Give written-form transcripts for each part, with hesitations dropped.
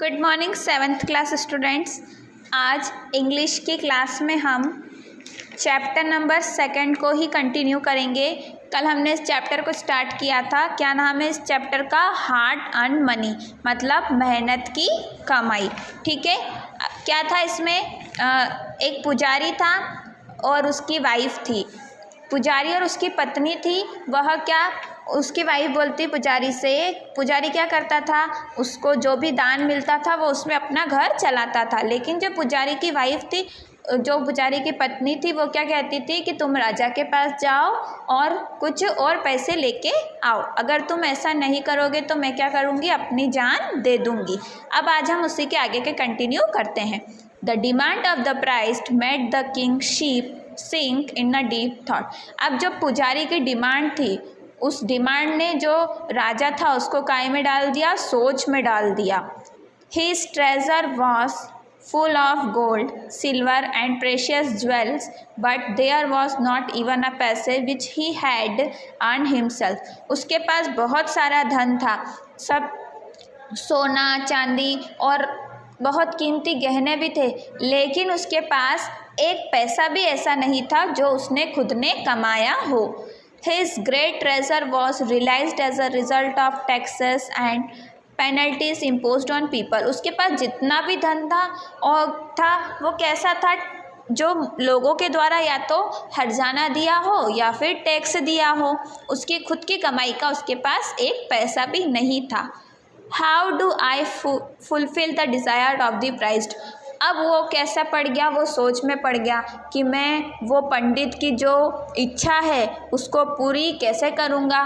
Good morning seventh class students. आज English की class में हम चैप्टर नंबर 2 को ही कंटिन्यू करेंगे। कल हमने इस चैप्टर को स्टार्ट किया था। क्या नाम है इस चैप्टर का? हार्ड अर्न मनी, मतलब मेहनत की कमाई। ठीक है, क्या था इसमें? एक पुजारी था और उसकी वाइफ थी। पुजारी और उसकी पत्नी थी। वह क्या, उसकी वाइफ बोलती पुजारी से, पुजारी क्या करता था, उसको जो भी दान मिलता था वो उसमें अपना घर चलाता था। लेकिन जो पुजारी की वाइफ थी, जो पुजारी की पत्नी थी, वो क्या कहती थी कि तुम राजा के पास जाओ और कुछ और पैसे लेके आओ। अगर तुम ऐसा नहीं करोगे तो मैं क्या करूँगी, अपनी जान दे दूँगी। अब आज हम उसी के आगे के कंटिन्यू करते हैं। The demand of the price made the king शीप sink in a deep thought. अब जो पुजारी की डिमांड थी, उस डिमांड ने जो राजा था उसको काय में डाल दिया, सोच में डाल दिया। His treasure was full of gold, silver and precious jewels, but there was not even a paise which he had earn himself. उसके पास बहुत सारा धन था, सब सोना चांदी और बहुत कीमती गहने भी थे, लेकिन उसके पास एक पैसा भी ऐसा नहीं था जो उसने खुद ने कमाया हो। His great treasure was realized as a result of taxes and penalties imposed on people. उसके पास जितना भी धन था वो कैसा था, जो लोगों के द्वारा या तो हर्जाना दिया हो या फिर टैक्स दिया हो। उसकी खुद की कमाई का उसके पास एक पैसा भी नहीं था। How do I fulfil the desire of the prized. अब वो कैसा पड़ गया, वो सोच में पड़ गया कि मैं वो पंडित की जो इच्छा है उसको पूरी कैसे करूँगा।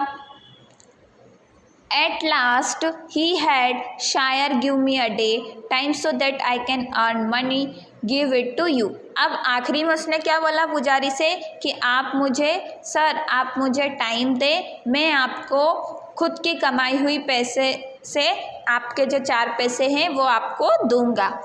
एट लास्ट ही हैड शायर give me a day time so that I can earn money give it to you. अब आखिरी में उसने क्या बोला पुजारी से कि आप मुझे टाइम दे, मैं आपको खुद की कमाई हुई पैसे से आपके जो 4 पैसे हैं वो आपको दूंगा।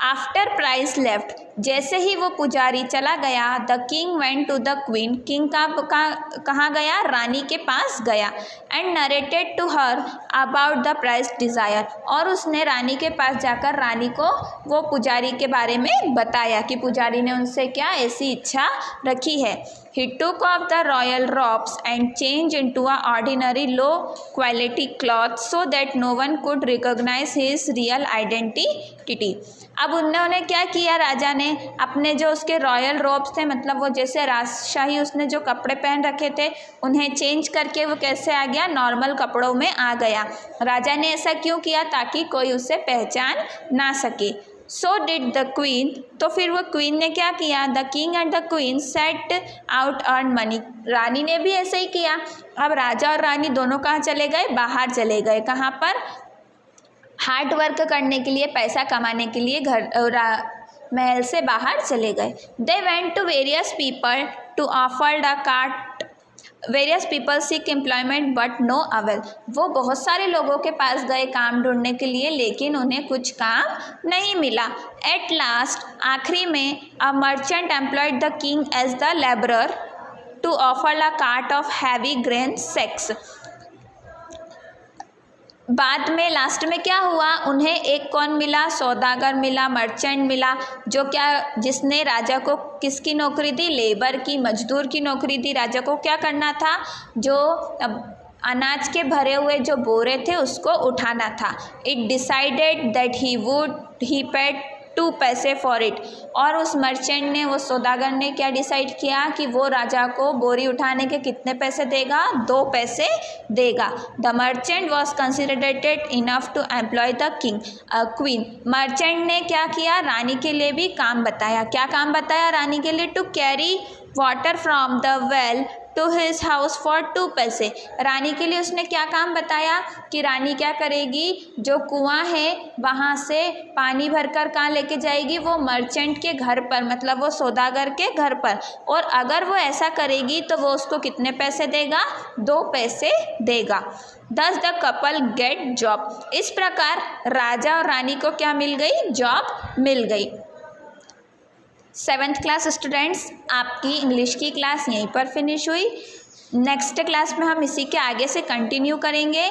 आफ्टर प्राइस लेफ्ट, जैसे ही वो पुजारी चला गया, the king went to the queen. King कहाँ गया? रानी के पास गया। And narrated to her about the price desire, और उसने रानी के पास जाकर रानी को वो पुजारी के बारे में बताया कि पुजारी ने उनसे क्या ऐसी इच्छा रखी है। He took off the royal robes and changed into a ordinary low quality cloth so that no one could recognize his real identity. अब उन्होंने क्या किया, राजा ने अपने जो उसके रॉयल रोब्स थे, मतलब वो जैसे राजशाही उसने जो कपड़े पहन रखे थे उन्हें चेंज करके वो कैसे आ गया, नॉर्मल कपड़ों में आ गया। राजा ने ऐसा क्यों किया? ताकि कोई उसे पहचान ना सके। सो डिड द क्वीन, तो फिर वो क्वीन ने क्या किया? The king and the queen set out earn money. रानी ने भी ऐसे ही किया। अब राजा और रानी दोनों कहाँ चले गए? बाहर चले गए। कहाँ पर? हार्ड वर्क करने के लिए, पैसा कमाने के लिए महल से बाहर चले गए। They went to various people to offer the cart, various people seek employment but no avail. वो बहुत सारे लोगों के पास गए काम ढूंढने के लिए, लेकिन उन्हें कुछ काम नहीं मिला। एट लास्ट, आखिरी में, a merchant employed the king as the labourer to offer the cart of heavy grain sacks. बाद में लास्ट में क्या हुआ, उन्हें एक कौन मिला? सौदागर मिला, मर्चेंट मिला, जो क्या, जिसने राजा को किसकी नौकरी दी? लेबर की, मजदूर की नौकरी दी। राजा को क्या करना था? जो अनाज के भरे हुए जो बोरे थे उसको उठाना था। It decided that he paid 2 पैसे फॉर इट। और उस मर्चेंट ने, वो सौदागर ने क्या डिसाइड किया कि वो राजा को बोरी उठाने के कितने पैसे देगा? 2 पैसे देगा। The merchant was considerated enough to employ the queen. Merchant ने क्या किया? रानी के लिए भी काम बताया। क्या काम बताया रानी के लिए? To carry water from the well to his house for 2 paise. रानी के लिए उसने क्या काम बताया कि रानी क्या करेगी, जो कुआं है वहाँ से पानी भरकर कहाँ लेके जाएगी? वो मर्चेंट के घर पर, मतलब वो सौदागर के घर पर। और अगर वो ऐसा करेगी तो वो उसको कितने पैसे देगा? 2 पैसे देगा। Thus the couple get job। इस प्रकार राजा और रानी को क्या मिल गई? जॉब मिल गई। 7th क्लास स्टूडेंट्स, आपकी इंग्लिश की क्लास यहीं पर फिनिश हुई। नेक्स्ट क्लास में हम इसी के आगे से कंटिन्यू करेंगे।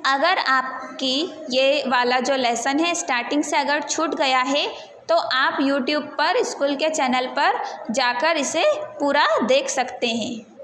अगर आपकी ये वाला जो लेसन है स्टार्टिंग से अगर छूट गया है तो आप यूट्यूब पर स्कूल के चैनल पर जाकर इसे पूरा देख सकते हैं।